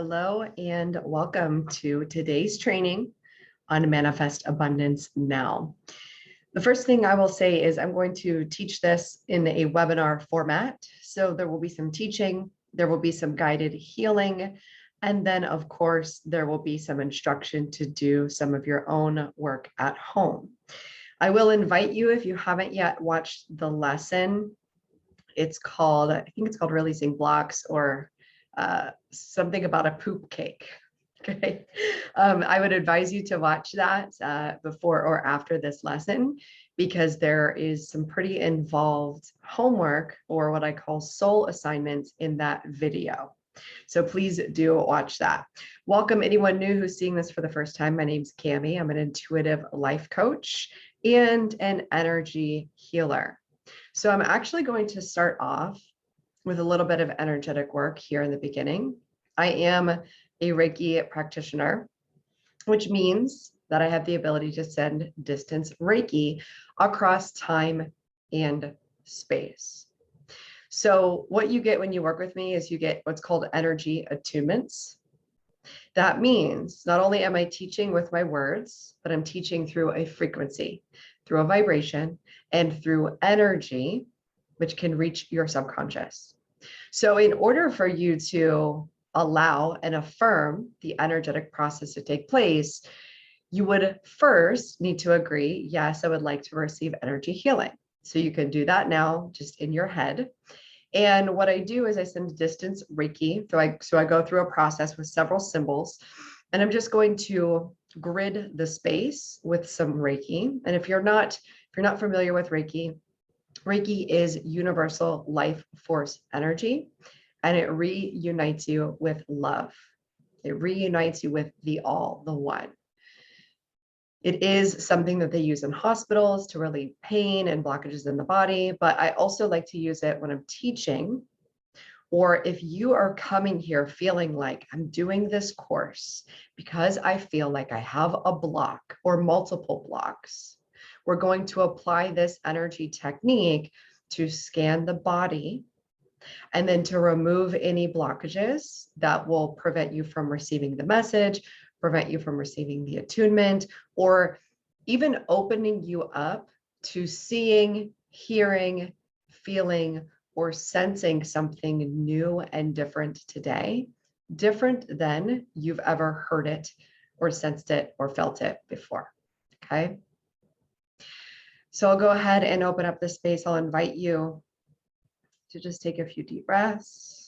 Hello and welcome to today's training on Manifest Abundance Now. The first thing I will say is I'm going to teach this in a webinar format. So there will be some teaching, there will be some guided healing, and then of course, there will be some instruction to do some of your own work at home. I will invite you, if you haven't yet watched the lesson, I think it's called Releasing Blocks, or something about a poop cake. Okay. I would advise you to watch that before or after this lesson, because there is some pretty involved homework, or what I call soul assignments, in that video. So please do watch that. Welcome anyone new who's seeing this for the first time. My name's Cami. I'm an intuitive life coach and an energy healer. So I'm actually going to start off with a little bit of energetic work here in the beginning. I am a Reiki practitioner, which means that I have the ability to send distance Reiki across time and space. So what you get when you work with me is you get what's called energy attunements. That means not only am I teaching with my words, but I'm teaching through a frequency, through a vibration, and through energy, which can reach your subconscious. So in order for you to allow and affirm the energetic process to take place, you would first need to agree, yes, I would like to receive energy healing. So you can do that now just in your head. And what I do is I send distance Reiki. So I go through a process with several symbols, and I'm just going to grid the space with some Reiki. And if you're not familiar with Reiki, Reiki is universal life force energy, and it reunites you with love. It reunites you with the all, the one. It is something that they use in hospitals to relieve pain and blockages in the body, but I also like to use it when I'm teaching, or if you are coming here feeling like I'm doing this course because I feel like I have a block or multiple blocks. We're going to apply this energy technique to scan the body and then to remove any blockages that will prevent you from receiving the message, prevent you from receiving the attunement, or even opening you up to seeing, hearing, feeling, or sensing something new and different today, different than you've ever heard it or sensed it or felt it before. Okay. So I'll go ahead and open up the space. I'll invite you to just take a few deep breaths.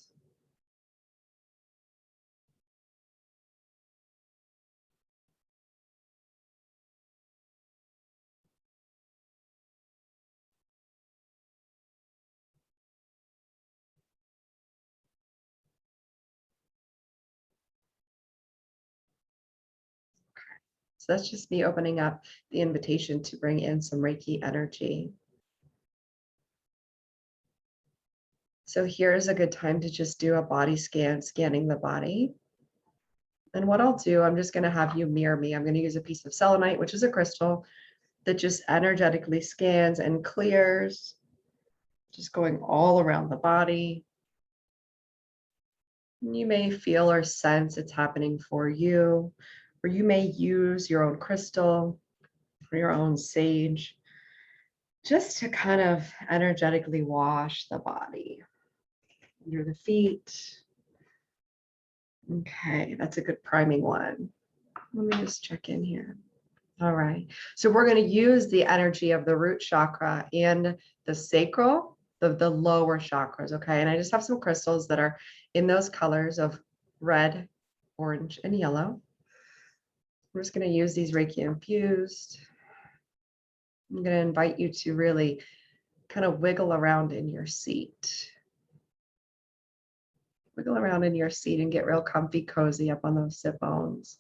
So that's just me opening up the invitation to bring in some Reiki energy. So here's a good time to just do a body scan, scanning the body. And what I'll do, I'm just going to have you mirror me. I'm going to use a piece of selenite, which is a crystal that just energetically scans and clears, just going all around the body. You may feel or sense it's happening for you, or you may use your own crystal or your own sage just to kind of energetically wash the body under the feet. Okay, that's a good priming one. Let me just check in here. All right, so we're going to use the energy of the root chakra and the sacral, the lower chakras, okay? And I just have some crystals that are in those colors of red, orange, and yellow. I'm just going to use these Reiki infused. I'm going to invite you to really kind of wiggle around in your seat. Wiggle around in your seat and get real comfy, cozy up on those sit bones.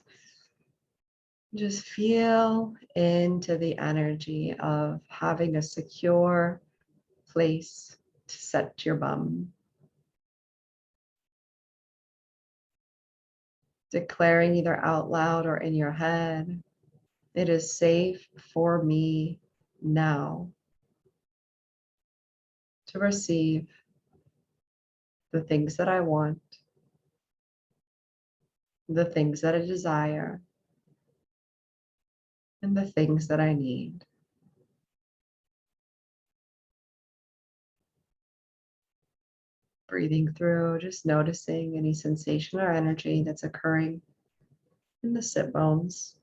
Just feel into the energy of having a secure place to set your bum. Declaring either out loud or in your head, it is safe for me now to receive the things that I want the things that I desire, and the things that I need. Breathing through, just noticing any sensation or energy that's occurring in the sit bones.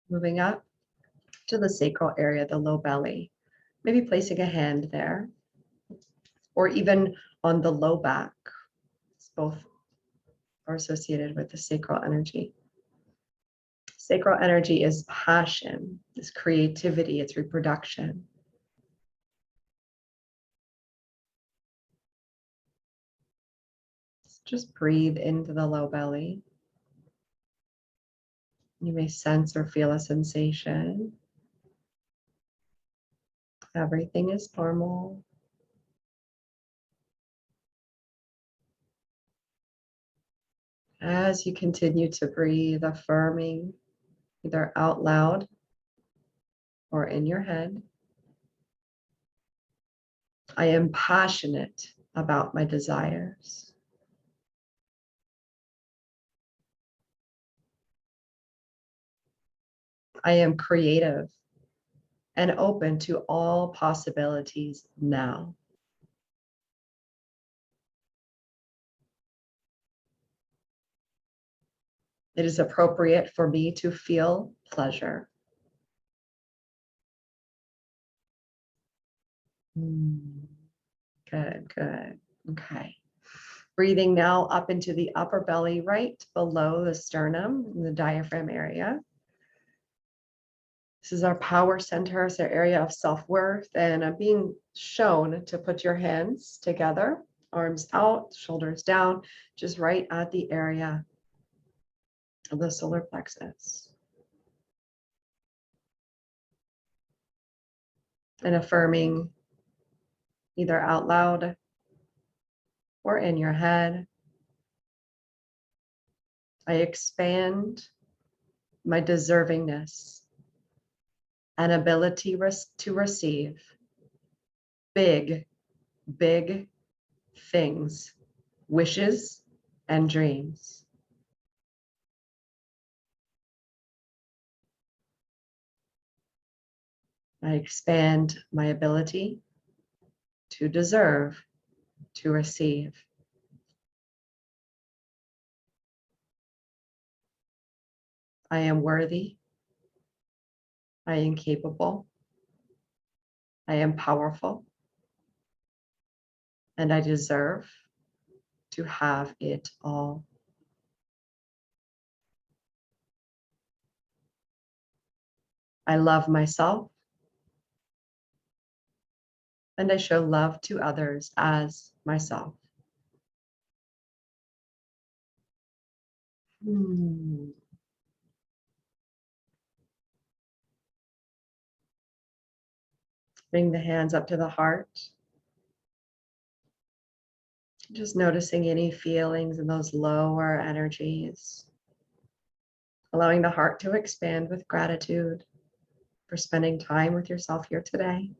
Moving up to the sacral area, the low belly. Maybe placing a hand there, or even on the low back. Both are associated with the sacral energy. Sacral energy is passion, it's creativity, it's reproduction. Just breathe into the low belly. You may sense or feel a sensation. Everything is normal. As you continue to breathe, affirming either out loud or in your head, I am passionate about my desires. I am creative and open to all possibilities now. It is appropriate for me to feel pleasure. Good, good. Okay. Breathing now up into the upper belly, right below the sternum, in the diaphragm area. This is our power center, it's our area of self-worth, and I'm being shown to put your hands together, arms out, shoulders down, just right at the area of the solar plexus. And affirming either out loud or in your head, I expand my deservingness and ability to receive big, big things, wishes, and dreams. I expand my ability to deserve, to receive. I am worthy. I am capable. I am powerful. And I deserve to have it all. I love myself. And I show love to others as myself. Bring the hands up to the heart. Just noticing any feelings in those lower energies. Allowing the heart to expand with gratitude for spending time with yourself here today.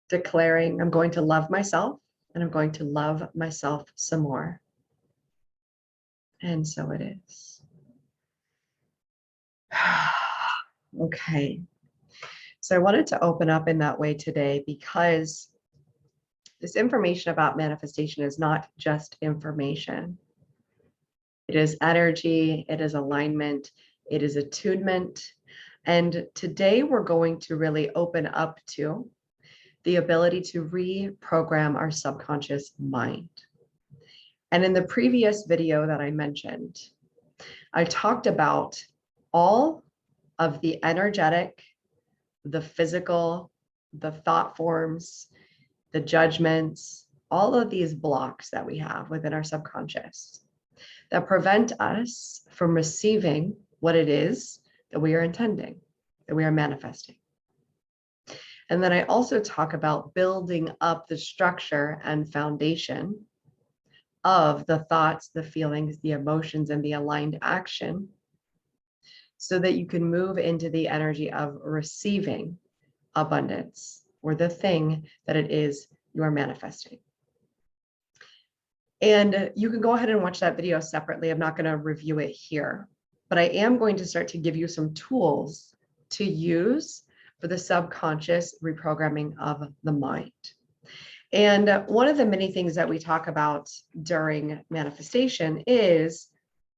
Declaring, I'm going to love myself and I'm going to love myself some more. And so it is. Okay. So I wanted to open up in that way today because this information about manifestation is not just information. It is energy, it is alignment, it is attunement. And today we're going to really open up to the ability to reprogram our subconscious mind. And in the previous video that I mentioned, I talked about all of the energetic, the physical, the thought forms, the judgments, all of these blocks that we have within our subconscious that prevent us from receiving what it is that we are intending, that we are manifesting. And then I also talk about building up the structure and foundation of the thoughts, the feelings, the emotions, and the aligned action so that you can move into the energy of receiving abundance or the thing that it is you are manifesting. And you can go ahead and watch that video separately. I'm not going to review it here, but I am going to start to give you some tools to use for the subconscious reprogramming of the mind. And one of the many things that we talk about during manifestation is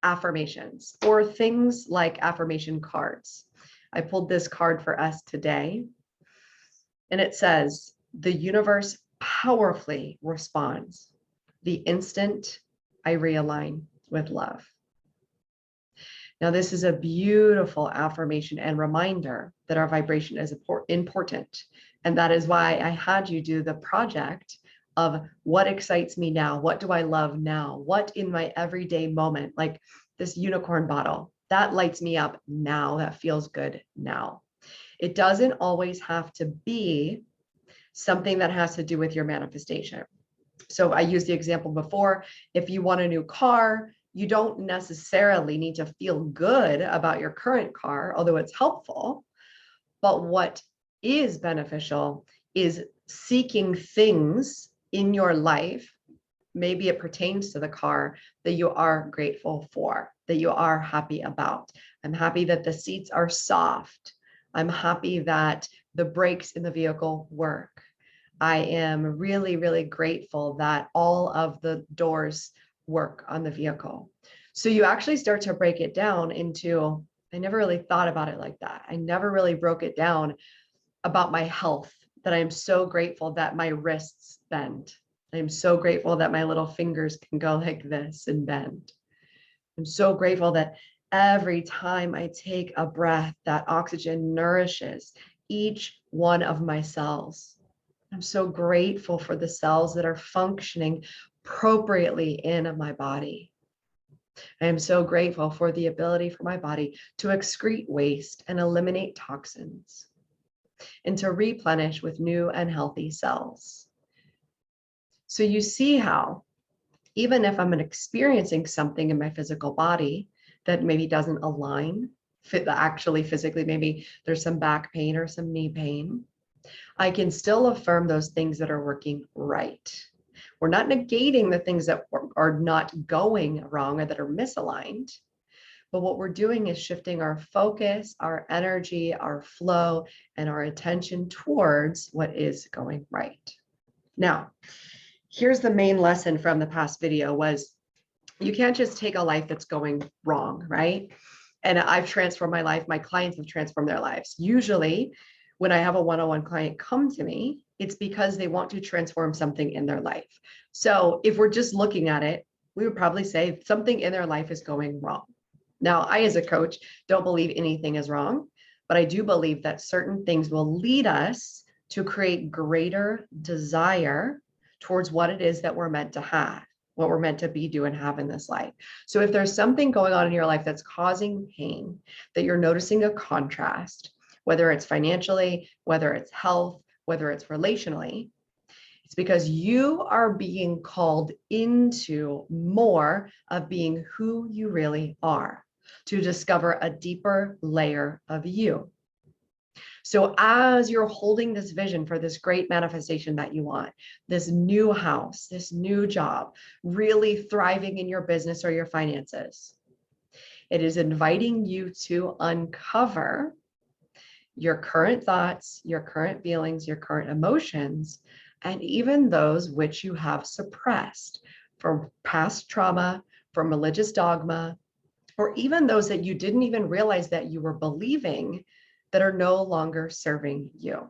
affirmations, or things like affirmation cards. I pulled this card for us today, and it says, "The universe powerfully responds the instant I realign with love." Now, this is a beautiful affirmation and reminder that our vibration is important. And that is why I had you do the project of what excites me now? What do I love now? What in my everyday moment, like this unicorn bottle, that lights me up now, that feels good now. It doesn't always have to be something that has to do with your manifestation. So I used the example before, if you want a new car, you don't necessarily need to feel good about your current car, although it's helpful. But what is beneficial is seeking things in your life, maybe it pertains to the car, that you are grateful for, that you are happy about. I'm happy that the seats are soft. I'm happy that the brakes in the vehicle work. I am really, really grateful that all of the doors work on the vehicle. So you actually start to break it down into, I never really thought about it like that. I never really broke it down about my health, that I'm so grateful that my wrists bend. I'm so grateful that my little fingers can go like this and bend. I'm so grateful that every time I take a breath, that oxygen nourishes each one of my cells. I'm so grateful for the cells that are functioning appropriately in my body. I am so grateful for the ability for my body to excrete waste and eliminate toxins and to replenish with new and healthy cells. So you see how, even if I'm experiencing something in my physical body that maybe doesn't align, actually physically, maybe there's some back pain or some knee pain, I can still affirm those things that are working right. We're not negating the things that are not going wrong or that are misaligned, but what we're doing is shifting our focus, our energy, our flow, and our attention towards what is going right. Now, here's the main lesson from the past video was you can't just take a life that's going wrong, right? And I've transformed my life. My clients have transformed their lives. Usually, when I have a one-on-one client come to me, it's because they want to transform something in their life. So if we're just looking at it, we would probably say something in their life is going wrong. Now, I, as a coach, don't believe anything is wrong, but I do believe that certain things will lead us to create greater desire towards what it is that we're meant to have, what we're meant to be, do, and have in this life. So if there's something going on in your life that's causing pain, that you're noticing a contrast, whether it's financially, whether it's health, whether it's relationally, it's because you are being called into more of being who you really are, to discover a deeper layer of you. So as you're holding this vision for this great manifestation that you want, this new house, this new job, really thriving in your business or your finances, it is inviting you to uncover your current thoughts, your current feelings, your current emotions, and even those which you have suppressed from past trauma, from religious dogma, or even those that you didn't even realize that you were believing that are no longer serving you.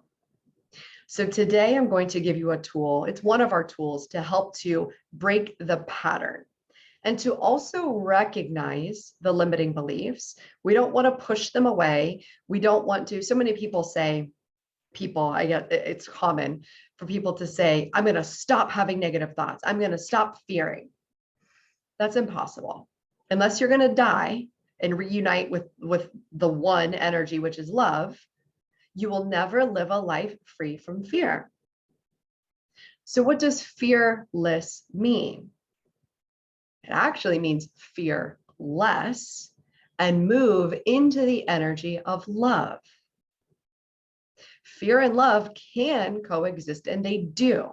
So today I'm going to give you a tool. It's one of our tools to help to break the pattern and to also recognize the limiting beliefs. We don't want to push them away. We don't want to, so many people say, I get it's common for people to say, I'm going to stop having negative thoughts. I'm going to stop fearing. That's impossible. Unless you're going to die and reunite with the one energy, which is love, you will never live a life free from fear. So what does fearless mean? It actually means fear less and move into the energy of love. Fear and love can coexist, and they do.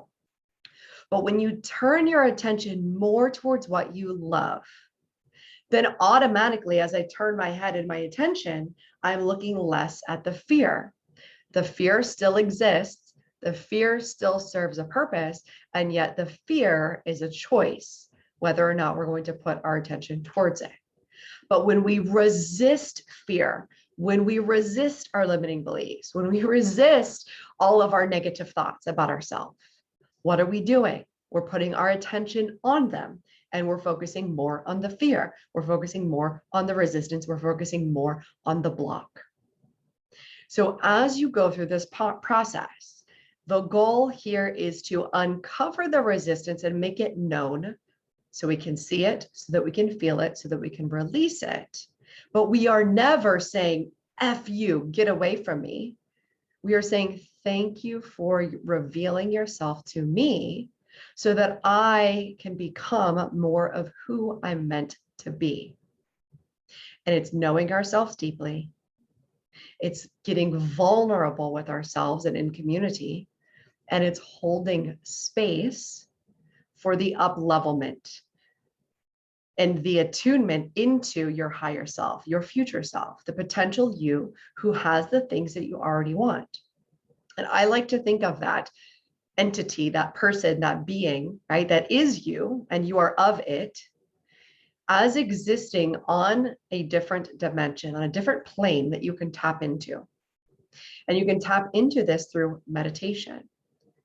But when you turn your attention more towards what you love, then automatically, as I turn my head and my attention, I'm looking less at the fear. The fear still exists. The fear still serves a purpose. And yet the fear is a choice, whether or not we're going to put our attention towards it. But when we resist fear, when we resist our limiting beliefs, when we resist all of our negative thoughts about ourselves, what are we doing? We're putting our attention on them, and we're focusing more on the fear. We're focusing more on the resistance. We're focusing more on the block. So as you go through this process, the goal here is to uncover the resistance and make it known so we can see it, so that we can feel it, so that we can release it. But we are never saying, F you, get away from me. We are saying, thank you for revealing yourself to me so that I can become more of who I'm meant to be. And it's knowing ourselves deeply. It's getting vulnerable with ourselves and in community. And it's holding space for the up-levelment and the attunement into your higher self, your future self, the potential you who has the things that you already want. And I like to think of that entity, that person, that being, right, that is you and you are of it, as existing on a different dimension, on a different plane that you can tap into. And you can tap into this through meditation.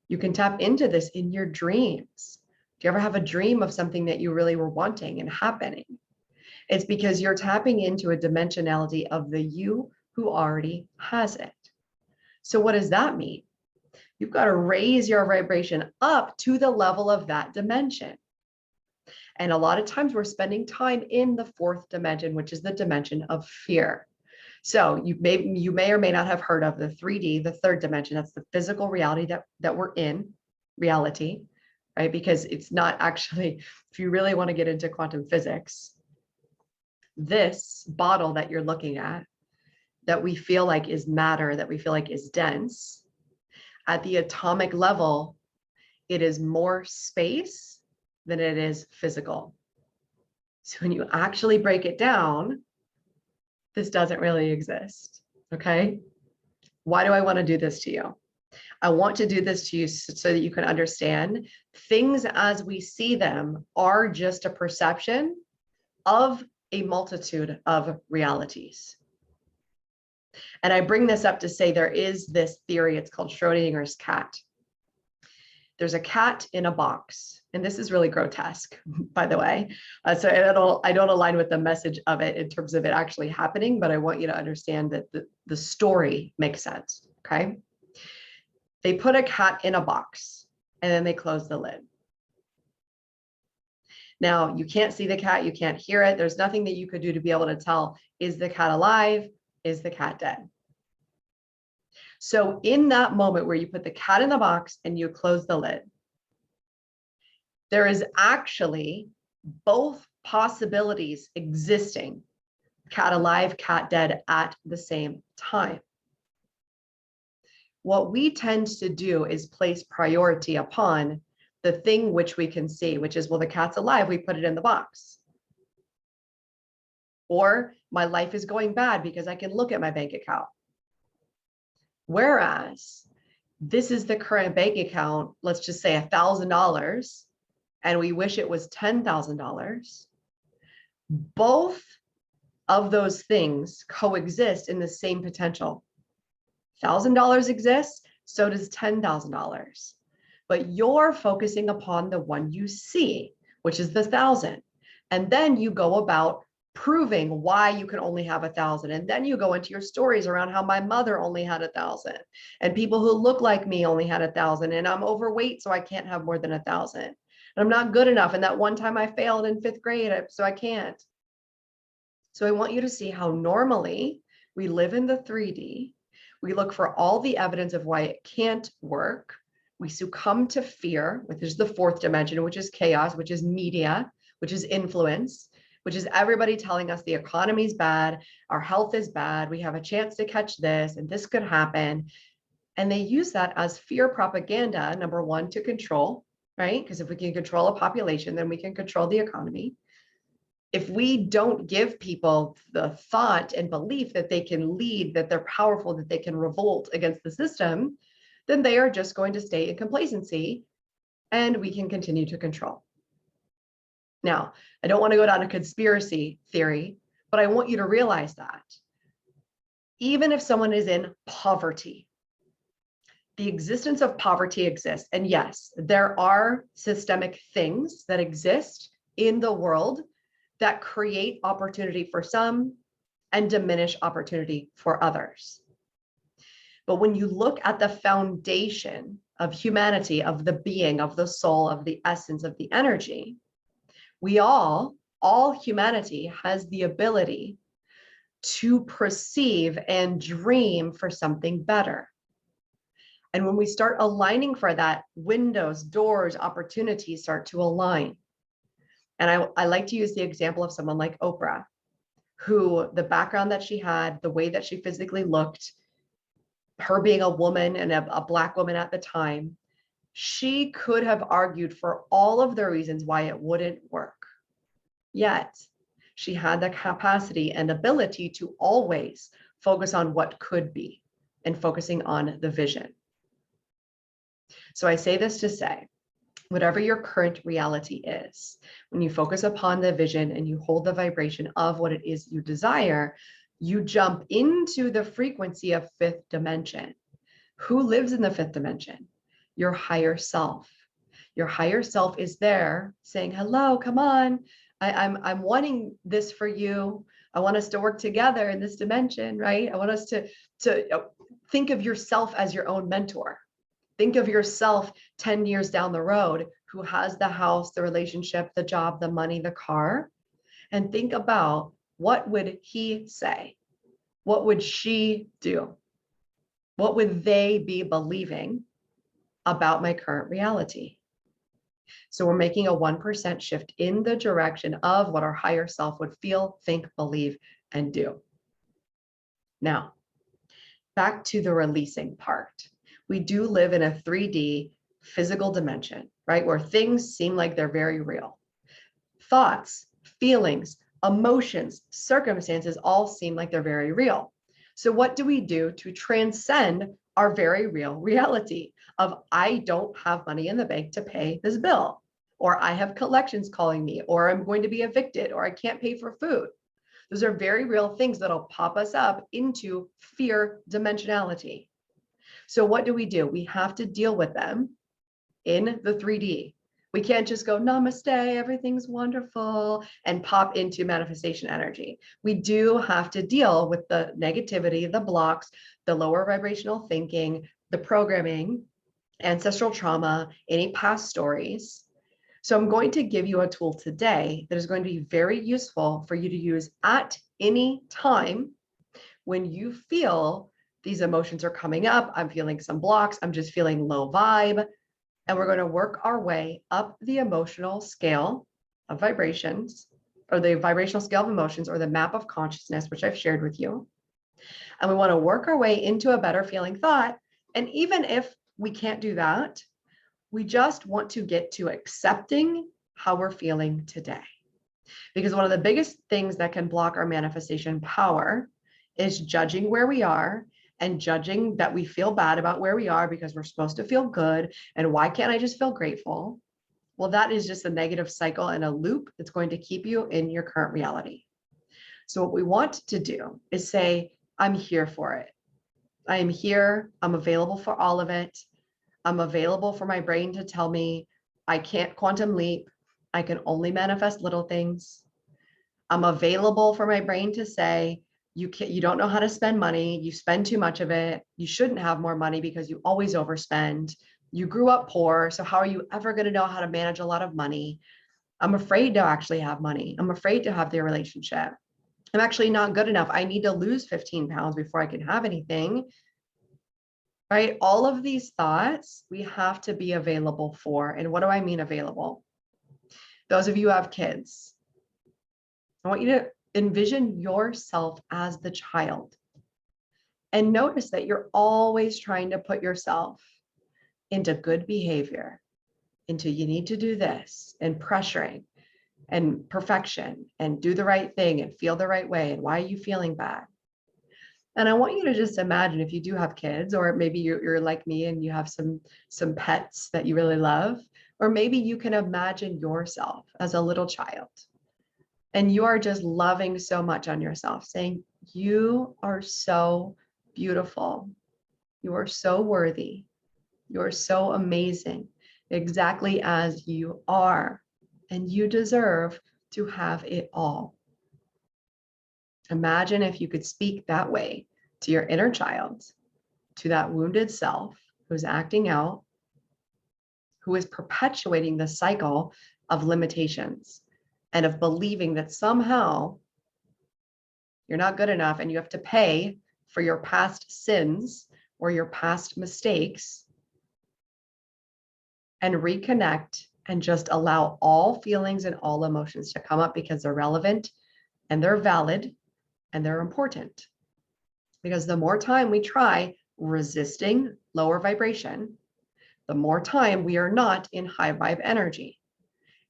You can tap into this in your dreams. Do you ever have a dream of something that you really were wanting and happening? It's because you're tapping into a dimensionality of the you who already has it. So what does that mean? You've got to raise your vibration up to the level of that dimension. And a lot of times we're spending time in the fourth dimension, which is the dimension of fear. So you may or may not have heard of the 3D, the third dimension. That's the physical reality that we're in, reality, right? Because it's not actually, if you really want to get into quantum physics, this bottle that you're looking at, that we feel like is matter, that we feel like is dense, at the atomic level, it is more space than it is physical. So when you actually break it down, this doesn't really exist, okay? Why do I want to do this to you? I want to do this to you so that you can understand things as we see them are just a perception of a multitude of realities. And I bring this up to say there is this theory, it's called Schrodinger's cat. There's a cat in a box, and this is really grotesque, by the way. So I don't align with the message of it in terms of it actually happening, but I want you to understand that the story makes sense, okay? They put a cat in a box, and then they close the lid. Now, you can't see the cat, you can't hear it. There's nothing that you could do to be able to tell, is the cat alive? Is the cat dead? So in that moment where you put the cat in the box and you close the lid, there is actually both possibilities existing, cat alive, cat dead, at the same time. What we tend to do is place priority upon the thing which we can see, which is, well, the cat's alive, we put it in the box. Or my life is going bad because I can look at my bank account. Whereas this is the current bank account, let's just say $1,000, and we wish it was $10,000. Both of those things coexist in the same potential. $1,000 exists, so does $10,000. But you're focusing upon the one you see, which is the 1,000. And then you go about proving why you can only have 1,000. And then you go into your stories around how my mother only had 1,000 and people who look like me only had 1,000, and I'm overweight, so I can't have more than 1,000. And I'm not good enough. And that one time I failed in 5th grade, so I can't. So I want you to see how normally we live in the 3D. We look for all the evidence of why it can't work. We succumb to fear, which is the 4th dimension, which is chaos, which is media, which is influence, which is everybody telling us the economy's bad, our health is bad, we have a chance to catch this, and this could happen. And they use that as fear propaganda, number one, to control, right? Because if we can control a population, then we can control the economy. If we don't give people the thought and belief that they can lead, that they're powerful, that they can revolt against the system, then they are just going to stay in complacency and we can continue to control. Now, I don't want to go down a conspiracy theory, but I want you to realize that even if someone is in poverty, the existence of poverty exists. And yes, there are systemic things that exist in the world that create opportunity for some and diminish opportunity for others. But when you look at the foundation of humanity, of the being, of the soul, of the essence, of the energy, we all humanity has the ability to perceive and dream for something better. And when we start aligning for that, windows, doors, opportunities start to align. And I like to use the example of someone like Oprah, who the background that she had, the way that she physically looked, her being a woman and a Black woman at the time, she could have argued for all of the reasons why it wouldn't work. Yet she had the capacity and ability to always focus on what could be and focusing on the vision. So I say this to say, whatever your current reality is, when you focus upon the vision and you hold the vibration of what it is you desire, you jump into the frequency of fifth dimension. Who lives in the fifth dimension? Your higher self. Your higher self is there saying, hello, come on. I'm wanting this for you. I want us to work together in this dimension, right? I want us to think of yourself as your own mentor. Think of yourself 10 years down the road who has the house, the relationship, the job, the money, the car, and think about what would he say? What would she do? What would they be believing about my current reality? So we're making a 1% shift in the direction of what our higher self would feel, think, believe, and do. Now, back to the releasing part. We do live in a 3D physical dimension, right? Where things seem like they're very real. Thoughts, feelings, emotions, circumstances all seem like they're very real. So what do we do to transcend our very real reality of I don't have money in the bank to pay this bill, or I have collections calling me, or I'm going to be evicted, or I can't pay for food? Those are very real things that'll pop us up into fear dimensionality. So what do? We have to deal with them in the 3D. We can't just go, namaste, everything's wonderful, and pop into manifestation energy. We do have to deal with the negativity, the blocks, the lower vibrational thinking, the programming, ancestral trauma, any past stories. So I'm going to give you a tool today that is going to be very useful for you to use at any time when you feel these emotions are coming up. I'm feeling some blocks. I'm just feeling low vibe. And we're going to work our way up the emotional scale of vibrations, or the vibrational scale of emotions, or the map of consciousness, which I've shared with you. And we want to work our way into a better feeling thought. And even if we can't do that, we just want to get to accepting how we're feeling today. Because one of the biggest things that can block our manifestation power is judging where we are and judging that we feel bad about where we are because we're supposed to feel good. And why can't I just feel grateful? Well, that is just a negative cycle and a loop that's going to keep you in your current reality. So what we want to do is say, I'm here for it. I am here. I'm available for all of it. I'm available for my brain to tell me I can't quantum leap. I can only manifest little things. I'm available for my brain to say, you don't know how to spend money. You spend too much of it. You shouldn't have more money because you always overspend. You grew up poor. So how are you ever going to know how to manage a lot of money? I'm afraid to actually have money. I'm afraid to have their relationship. I'm actually not good enough. I need to lose 15 pounds before I can have anything. Right? All of these thoughts we have to be available for. And what do I mean available? Those of you who have kids, I want you to envision yourself as the child and notice that you're always trying to put yourself into good behavior. into you need to do this and pressuring and perfection and do the right thing and feel the right way and why are you feeling bad. And I want you to just imagine if you do have kids, or maybe you're like me and you have some pets that you really love, or maybe you can imagine yourself as a little child and you are just loving so much on yourself, saying, you are so beautiful. You are so worthy. You are so amazing, exactly as you are. And you deserve to have it all. Imagine if you could speak that way to your inner child, to that wounded self who's acting out, who is perpetuating the cycle of limitations and of believing that somehow you're not good enough and you have to pay for your past sins or your past mistakes, and reconnect and just allow all feelings and all emotions to come up because they're relevant and they're valid and they're important. Because the more time we try resisting lower vibration, the more time we are not in high vibe energy.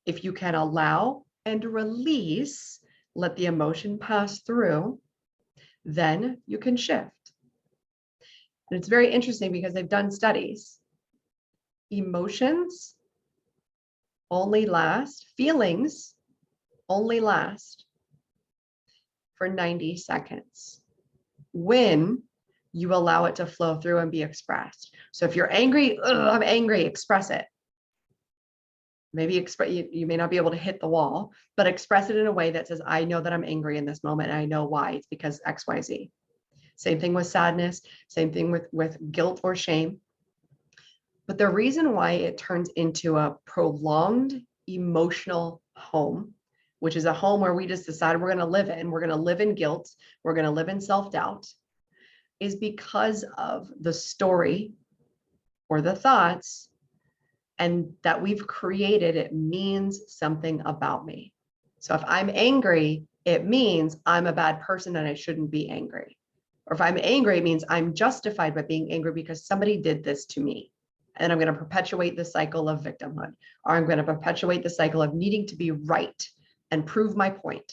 If you can allow and release, let the emotion pass through, then you can shift. And it's very interesting because they've done studies. Emotions only last, feelings only last for 90 seconds when you allow it to flow through and be expressed. So if you're angry, I'm angry, express it. Maybe you may not be able to hit the wall, but express it in a way that says, I know that I'm angry in this moment and I know why. It's because X, Y, Z. Same thing with sadness, same thing with guilt or shame. But the reason why it turns into a prolonged emotional home, which is a home where we just decide we're going to live in, we're going to live in guilt, we're going to live in self-doubt, is because of the story or the thoughts and that we've created. It means something about me. So if I'm angry, it means I'm a bad person and I shouldn't be angry. Or if I'm angry, it means I'm justified by being angry because somebody did this to me. And I'm going to perpetuate the cycle of victimhood, or I'm going to perpetuate the cycle of needing to be right and prove my point.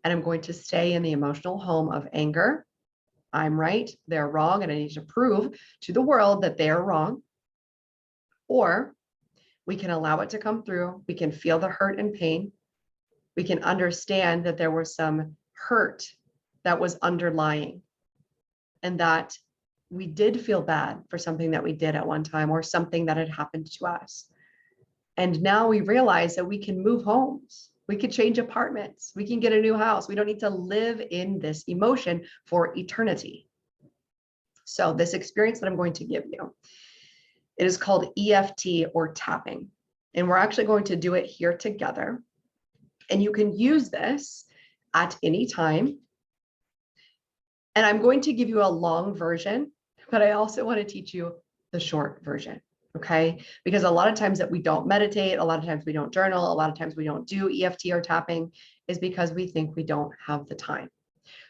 And I'm going to stay in the emotional home of anger. I'm right, they're wrong, and I need to prove to the world that they're wrong. Or we can allow it to come through. We can feel the hurt and pain. We can understand that there was some hurt that was underlying and that we did feel bad for something that we did at one time or something that had happened to us. And now we realize that we can move homes. We could change apartments. We can get a new house. We don't need to live in this emotion for eternity. So this experience that I'm going to give you, it is called EFT or tapping. And we're actually going to do it here together. And you can use this at any time. And I'm going to give you a long version, but I also want to teach you the short version, okay? Because a lot of times that we don't meditate, a lot of times we don't journal, a lot of times we don't do EFT or tapping is because we think we don't have the time.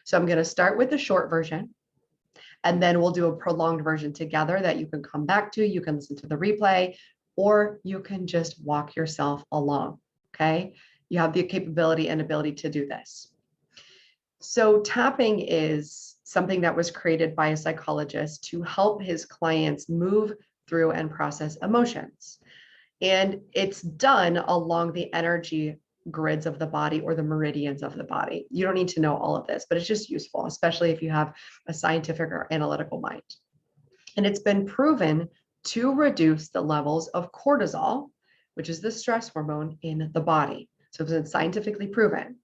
So I'm going to start with the short version, and then we'll do a prolonged version together that you can come back to, you can listen to the replay, or you can just walk yourself along, okay? You have the capability and ability to do this. So tapping is something that was created by a psychologist to help his clients move through and process emotions. And it's done along the energy grids of the body or the meridians of the body. You don't need to know all of this, but it's just useful, especially if you have a scientific or analytical mind. And it's been proven to reduce the levels of cortisol, which is the stress hormone in the body. So it's been scientifically proven.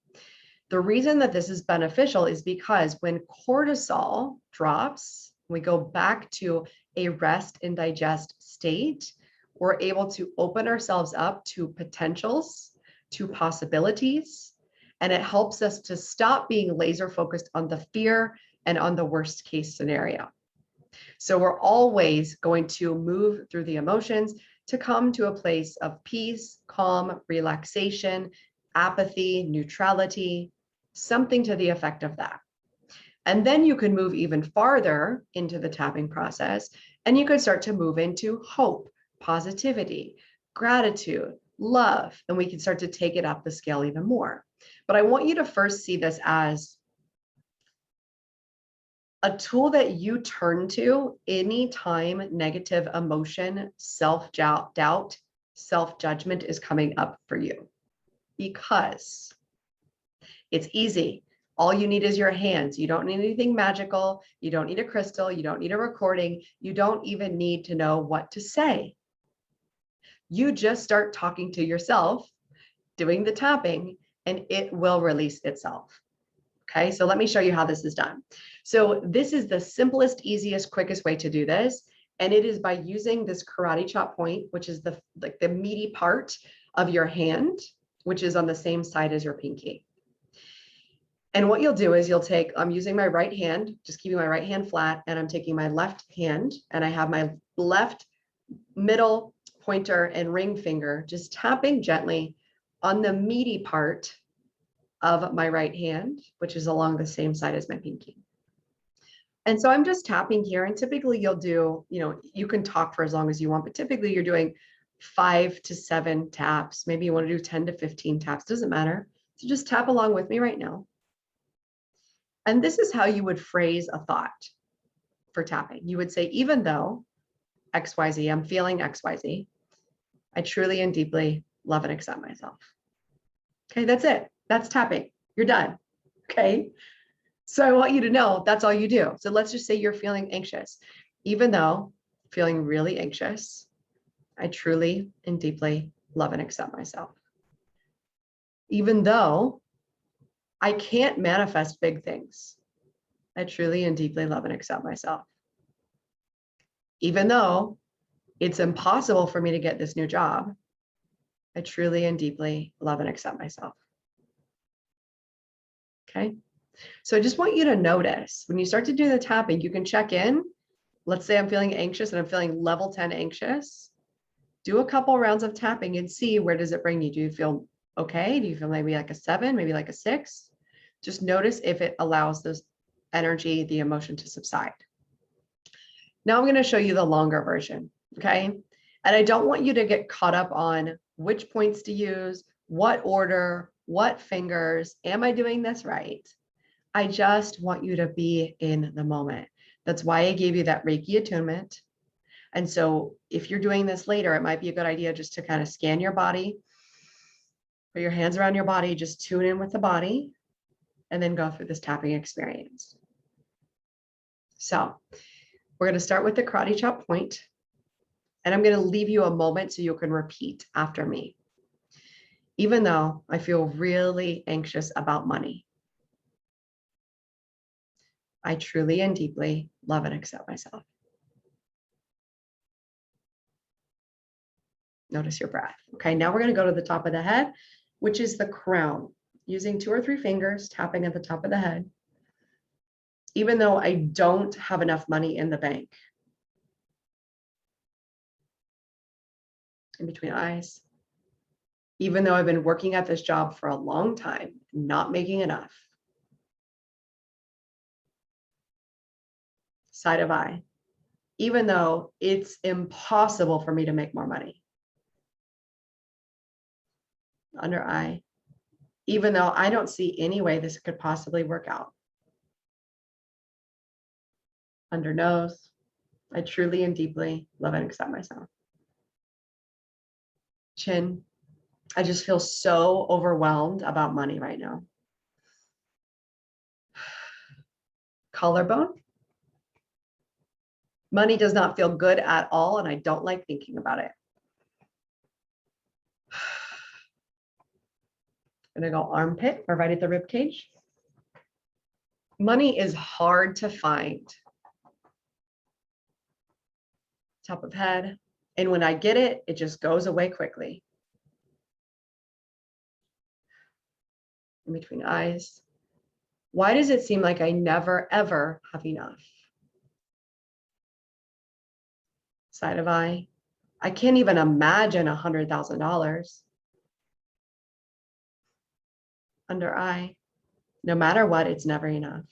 The reason that this is beneficial is because when cortisol drops, we go back to a rest and digest state, we're able to open ourselves up to potentials, to possibilities, and it helps us to stop being laser focused on the fear and on the worst case scenario. So we're always going to move through the emotions to come to a place of peace, calm, relaxation, apathy, neutrality, something to the effect of that. And then you can move even farther into the tapping process, and you could start to move into hope, positivity, gratitude, love, and we can start to take it up the scale even more. But I want you to first see this as a tool that you turn to anytime negative emotion, self-doubt, self-judgment is coming up for you, because it's easy. All you need is your hands. You don't need anything magical. You don't need a crystal. You don't need a recording. You don't even need to know what to say. You just start talking to yourself, doing the tapping, and it will release itself. Okay, so let me show you how this is done. So this is the simplest, easiest, quickest way to do this. And it is by using this karate chop point, which is the meaty part of your hand, which is on the same side as your pinky. And what you'll do is you'll take, I'm using my right hand, just keeping my right hand flat, and I'm taking my left hand, and I have my left middle pointer and ring finger just tapping gently on the meaty part of my right hand, which is along the same side as my pinky. And so I'm just tapping here, and typically you'll do, you can talk for as long as you want, but typically you're doing 5 to 7 taps. Maybe you want to do 10 to 15 taps, doesn't matter. So just tap along with me right now. And this is how you would phrase a thought for tapping. You would say, even though XYZ, I'm feeling XYZ, I truly and deeply love and accept myself. Okay, that's it. That's tapping. You're done. Okay. So I want you to know that's all you do. So let's just say you're feeling anxious. Even though feeling really anxious, I truly and deeply love and accept myself. Even though I can't manifest big things, I truly and deeply love and accept myself. Even though it's impossible for me to get this new job, I truly and deeply love and accept myself. Okay. So I just want you to notice when you start to do the tapping, you can check in. Let's say I'm feeling anxious and I'm feeling level 10 anxious. Do a couple rounds of tapping and see, where does it bring you? Do you feel okay? Do you feel maybe like a 7, maybe like a 6? Just notice if it allows this energy, the emotion to subside. Now I'm going to show you the longer version. Okay. And I don't want you to get caught up on which points to use, what order, what fingers. Am I doing this right? I just want you to be in the moment. That's why I gave you that Reiki attunement. And so if you're doing this later, it might be a good idea just to kind of scan your body, put your hands around your body, just tune in with the body, and then go through this tapping experience. So we're going to start with the karate chop point, and I'm going to leave you a moment so you can repeat after me. Even though I feel really anxious about money, I truly and deeply love and accept myself. Notice your breath. Okay, now we're going to go to the top of the head, which is the crown, using 2 or 3 fingers, tapping at the top of the head. Even though I don't have enough money in the bank. In between eyes. Even though I've been working at this job for a long time, not making enough. Side of eye. Even though it's impossible for me to make more money. Under eye. Even though I don't see any way this could possibly work out. Under nose. I truly and deeply love and accept myself. Chin. I just feel so overwhelmed about money right now. Collarbone. Money does not feel good at all, and I don't like thinking about it. I'm gonna go armpit or right at the rib cage. Money is hard to find. Top of head. And when I get it, it just goes away quickly. In between eyes. Why does it seem like I never, ever have enough? Side of eye. I can't even imagine $100,000. Under eye. No matter what, it's never enough.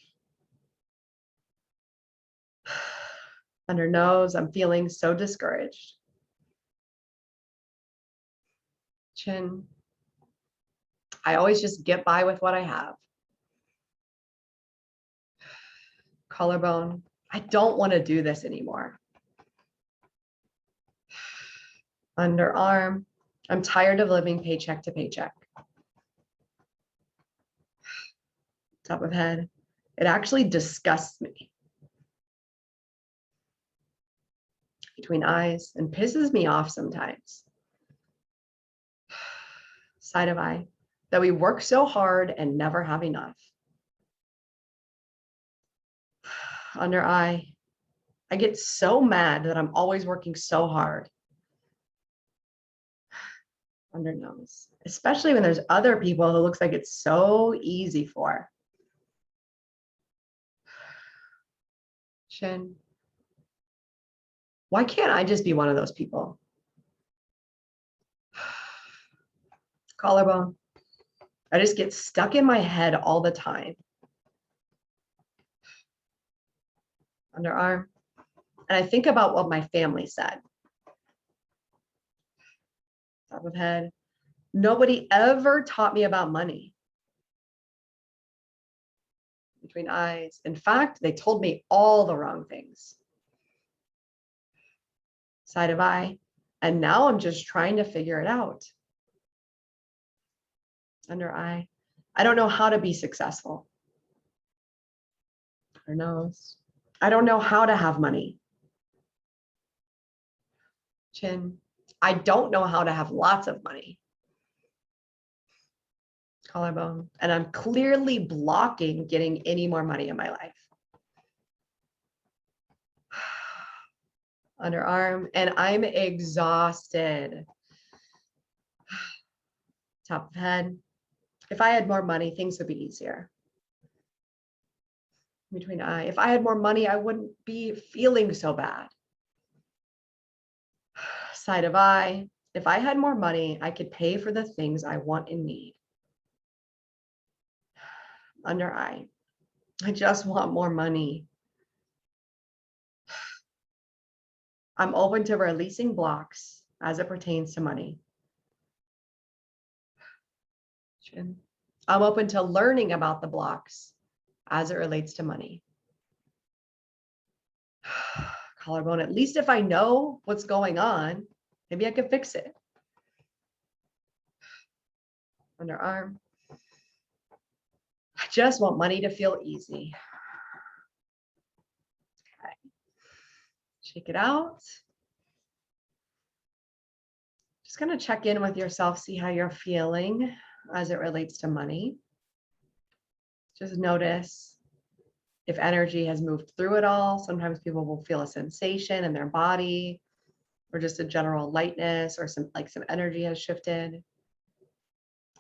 Under nose, I'm feeling so discouraged. Chin. I always just get by with what I have. Collarbone. I don't want to do this anymore. Underarm. I'm tired of living paycheck to paycheck. Top of head. It actually disgusts me. Between eyes and pisses me off sometimes. Side of eye. That we work so hard and never have enough. Under eye. I get so mad that I'm always working so hard. Under nose. Especially when there's other people who looks like it's so easy for. Chin. Why can't I just be one of those people? Collarbone. I just get stuck in my head all the time. Underarm. And I think about what my family said. Top of head. Nobody ever taught me about money. Between eyes. In fact, they told me all the wrong things. Side of eye. And now I'm just trying to figure it out. Under eye. I don't know how to be successful. Under nose. I don't know how to have money. Chin. I don't know how to have lots of money. Collarbone. And I'm clearly blocking getting any more money in my life. Underarm. And I'm exhausted. Top of head. If I had more money, things would be easier. Between eye. If I had more money, I wouldn't be feeling so bad. Side of eye. If I had more money, I could pay for the things I want and need. Under eye. I just want more money. I'm open to releasing blocks as it pertains to money. Chin. I'm open to learning about the blocks as it relates to money. Collarbone. At least if I know what's going on, maybe I can fix it. Underarm. I just want money to feel easy. Okay. Shake it out. Just going to check in with yourself, see how you're feeling as it relates to money. Just notice if energy has moved through it all. Sometimes people will feel a sensation in their body or just a general lightness or some energy has shifted.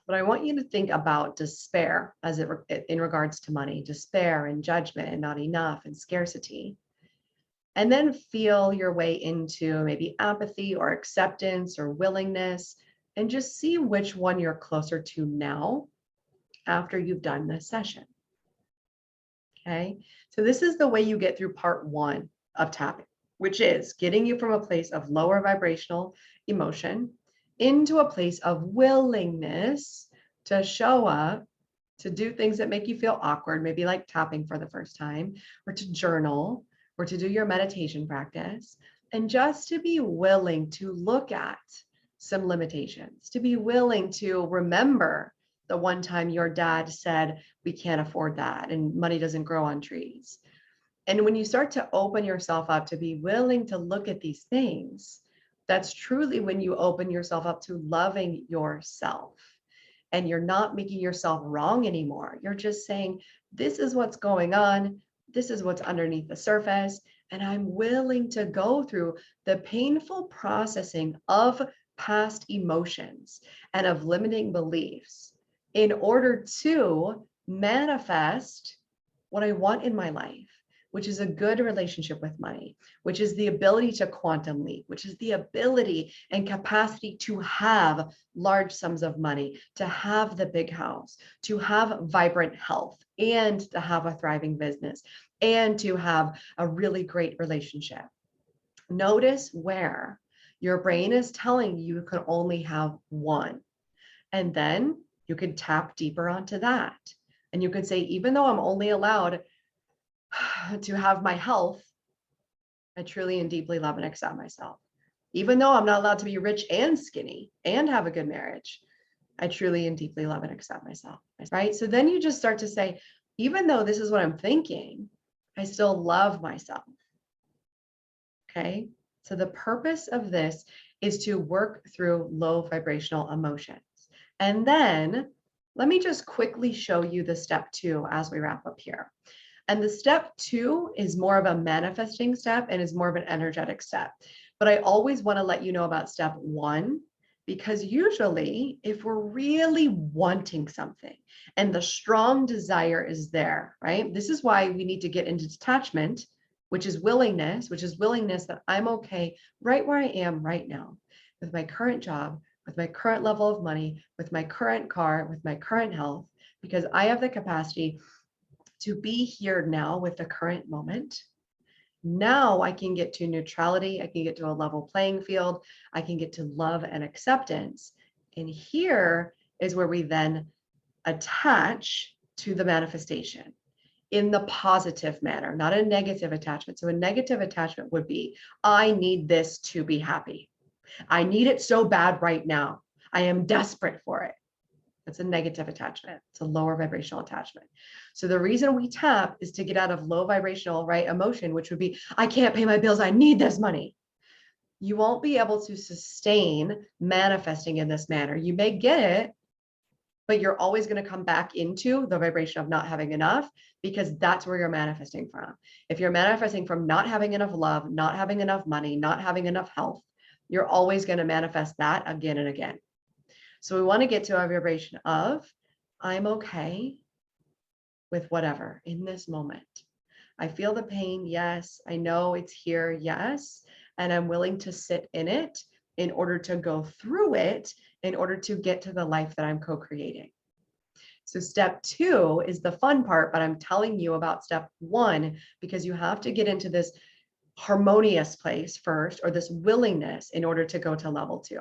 But I want you to think about despair as in regards to money, despair and judgment and not enough and scarcity. And then feel your way into maybe apathy or acceptance or willingness, and just see which one you're closer to now after you've done this session. Okay, so this is the way you get through part one of tapping, which is getting you from a place of lower vibrational emotion into a place of willingness to show up, to do things that make you feel awkward, maybe like tapping for the first time, or to journal, or to do your meditation practice, and just to be willing to look at some limitations, to be willing to remember the one time your dad said, we can't afford that, and money doesn't grow on trees. And when you start to open yourself up to be willing to look at these things, that's truly when you open yourself up to loving yourself. And you're not making yourself wrong anymore. You're just saying, this is what's going on. This is what's underneath the surface. And I'm willing to go through the painful processing of past emotions and of limiting beliefs in order to manifest what I want in my life, which is a good relationship with money, which is the ability to quantum leap, which is the ability and capacity to have large sums of money, to have the big house, to have vibrant health, and to have a thriving business, and to have a really great relationship. Notice where your brain is telling you can only have one. And then you could tap deeper onto that. And you could say, even though I'm only allowed to have my health, I truly and deeply love and accept myself. Even though I'm not allowed to be rich and skinny and have a good marriage, I truly and deeply love and accept myself, right? So then you just start to say, even though this is what I'm thinking, I still love myself. Okay. So the purpose of this is to work through low vibrational emotions. And then let me just quickly show you the step 2 as we wrap up here. And the step 2 is more of a manifesting step and is more of an energetic step. But I always want to let you know about step 1, because usually if we're really wanting something and the strong desire is there, right? This is why we need to get into detachment, which is willingness that I'm okay right where I am right now with my current job, with my current level of money, with my current car, with my current health, because I have the capacity to be here now with the current moment. Now I can get to neutrality. I can get to a level playing field. I can get to love and acceptance. And here is where we then attach to the manifestation in the positive manner, not a negative attachment. So a negative attachment would be, I need this to be happy. I need it so bad right now. I am desperate for it. That's a negative attachment. It's a lower vibrational attachment. So the reason we tap is to get out of low vibrational, right, emotion, which would be, I can't pay my bills. I need this money. You won't be able to sustain manifesting in this manner. You may get it, but you're always going to come back into the vibration of not having enough, because that's where you're manifesting from. If you're manifesting from not having enough love, not having enough money, not having enough health, you're always going to manifest that again and again. So we want to get to a vibration of, I'm okay with whatever in this moment. I feel the pain. Yes. I know it's here. Yes. And I'm willing to sit in it in order to go through it, in order to get to the life that I'm co-creating. So step 2 is the fun part, but I'm telling you about step 1 because you have to get into this harmonious place first, or this willingness, in order to go to level 2.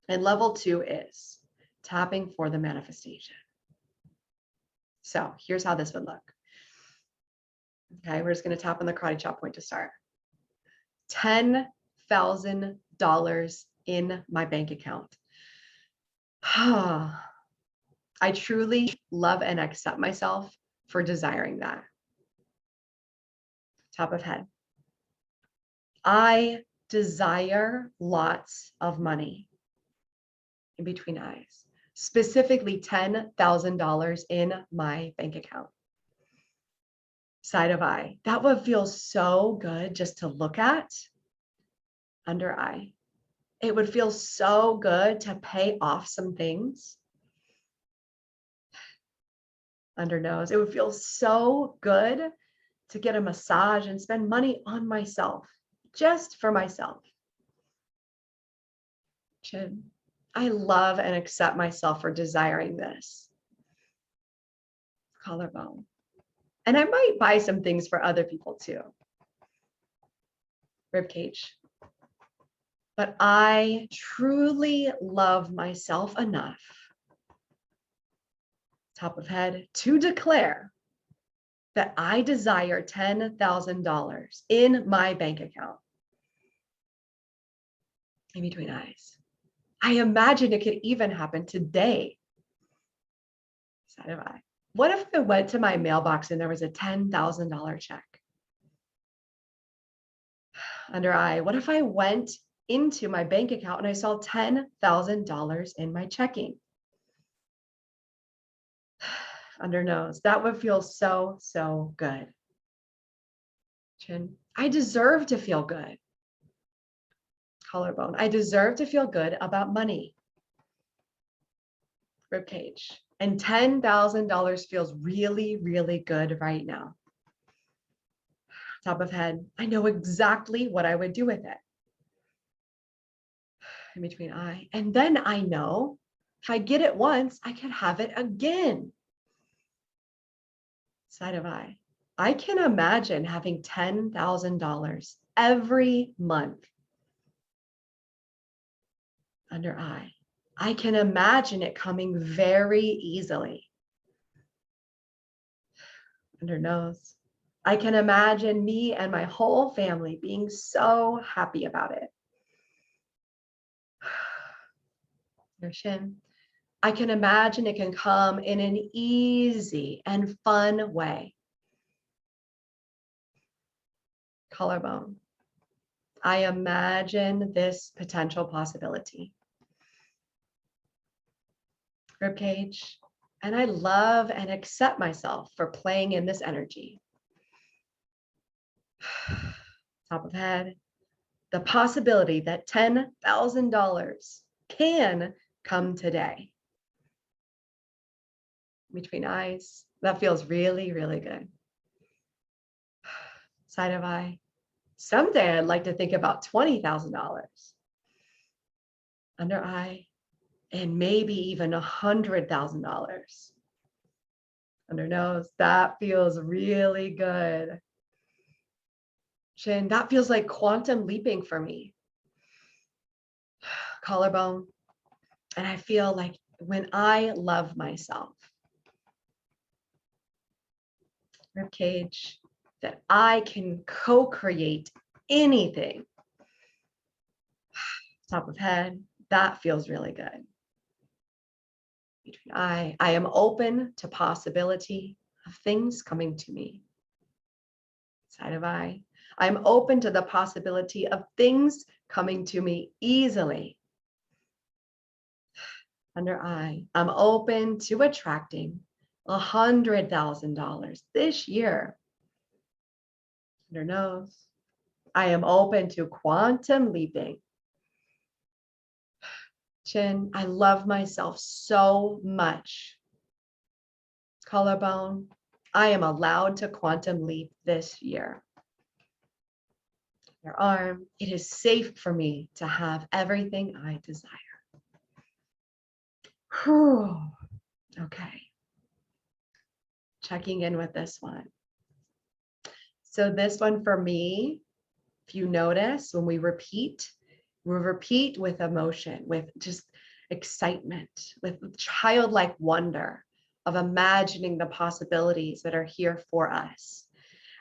And level 2 is tapping for the manifestation. So here's how this would look. Okay, we're just going to tap on the karate chop point to start. $10,000 in my bank account. I truly love and accept myself for desiring that. Top of head. I desire lots of money. In between eyes. Specifically $10,000 in my bank account. Side of eye. That would feel so good just to look at. Under eye. It would feel so good to pay off some things. Under nose. It would feel so good to get a massage and spend money on myself, just for myself. Chin. I love and accept myself for desiring this. Collarbone. And I might buy some things for other people too. Rib cage. But I truly love myself enough, top of head, to declare that I desire $10,000 in my bank account. In between eyes. I imagine it could even happen today. Side of eye. What if I went to my mailbox and there was a $10,000 check? Under eye. What if I went into my bank account and I saw $10,000 in my checking? Under nose. That would feel so, so good. Chin. I deserve to feel good. Collarbone. I deserve to feel good about money. Rib cage. And $10,000 feels really, really good right now. Top of head. I know exactly what I would do with it. In between eye. And then I know if I get it once, I can have it again. Side of eye. I can imagine having $10,000 every month. Under eye. I can imagine it coming very easily. Under nose. I can imagine me and my whole family being so happy about it. Your chin. I can imagine it can come in an easy and fun way. Collarbone. I imagine this potential possibility. Ribcage. And I love and accept myself for playing in this energy. Top of head. The possibility that $10,000 can come today. Between eyes. That feels really, really good. Side of eye. Someday I'd like to think about $20,000. Under eye. And maybe even $100,000. Under nose. That feels really good. Chin. That feels like quantum leaping for me. Collarbone. And I feel like when I love myself, ribcage, that I can co-create anything. Top of head, that feels really good. Between eye, I am open to possibility of things coming to me. Side of eye, I'm open to the possibility of things coming to me easily. Under eye, I'm open to attracting $100,000 this year. Under nose, I am open to quantum leaping. Chin, I love myself so much. Collarbone, I am allowed to quantum leap this year. Your arm, it is safe for me to have everything I desire. Whew. Okay. Checking in with this one. So this one for me, if you notice, when we repeat with emotion, with just excitement, with childlike wonder of imagining the possibilities that are here for us.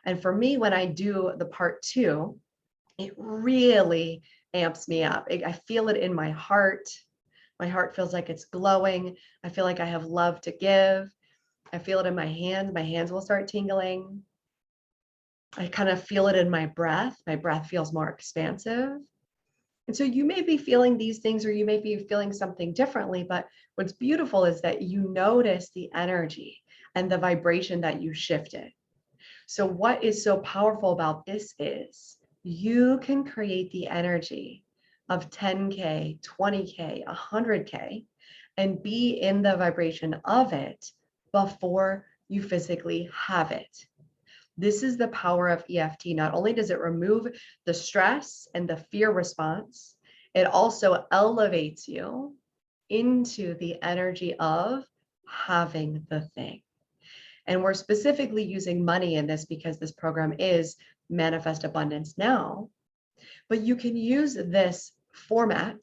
And for me, when I do the part 2, it really amps me up. I feel it in my heart. My heart feels like it's glowing. I feel like I have love to give. I feel it in my hands. My hands will start tingling. I kind of feel it in my breath. My breath feels more expansive. And so you may be feeling these things, or you may be feeling something differently, but what's beautiful is that you notice the energy and the vibration that you shifted. So what is so powerful about this is you can create the energy of 10K, 20K, 100K, and be in the vibration of it before you physically have it. This is the power of EFT. Not only does it remove the stress and the fear response, it also elevates you into the energy of having the thing. And we're specifically using money in this because this program is Manifest Abundance Now. But you can use this format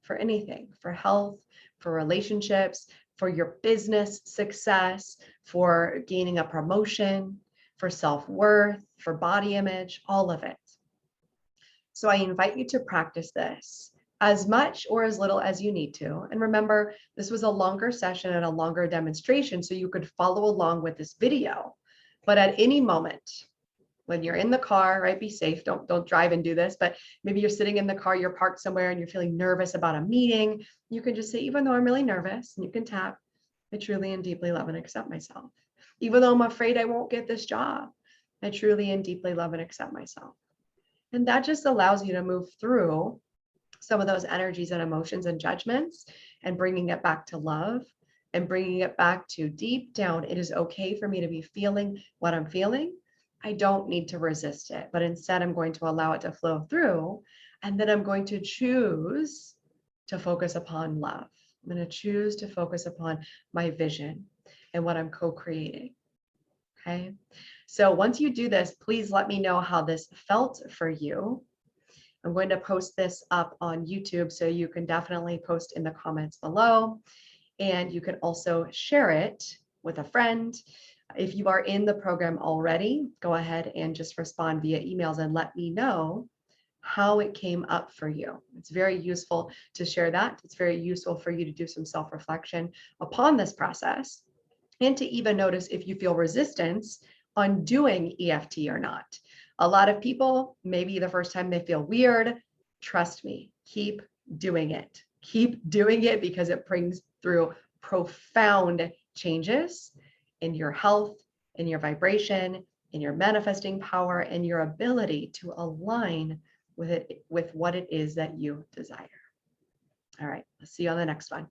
for anything, for health, for relationships, for your business success, for gaining a promotion, for self-worth, for body image, all of it. So I invite you to practice this as much or as little as you need to. And remember, this was a longer session and a longer demonstration, so you could follow along with this video. But at any moment, when you're in the car, right, be safe, don't drive and do this, but maybe you're sitting in the car, you're parked somewhere and you're feeling nervous about a meeting, you can just say, even though I'm really nervous, and you can tap, I truly and deeply love and accept myself. Even though I'm afraid I won't get this job, I truly and deeply love and accept myself. And that just allows you to move through some of those energies and emotions and judgments and bringing it back to love and bringing it back to deep down. It is okay for me to be feeling what I'm feeling. I don't need to resist it, but instead I'm going to allow it to flow through. And then I'm going to choose to focus upon love. I'm going to choose to focus upon my vision and what I'm co-creating. Okay. So once you do this, please let me know how this felt for you. I'm going to post this up on YouTube, so you can definitely post in the comments below. And you can also share it with a friend. If you are in the program already, go ahead and just respond via emails and let me know how it came up for you. It's very useful to share that. It's very useful for you to do some self-reflection upon this process and to even notice if you feel resistance on doing EFT or not. A lot of people, maybe the first time they feel weird. Trust me, keep doing it. Keep doing it because it brings through profound changes in your health, in your vibration, in your manifesting power, and your ability to align with what it is that you desire. All right, let's see you on the next one.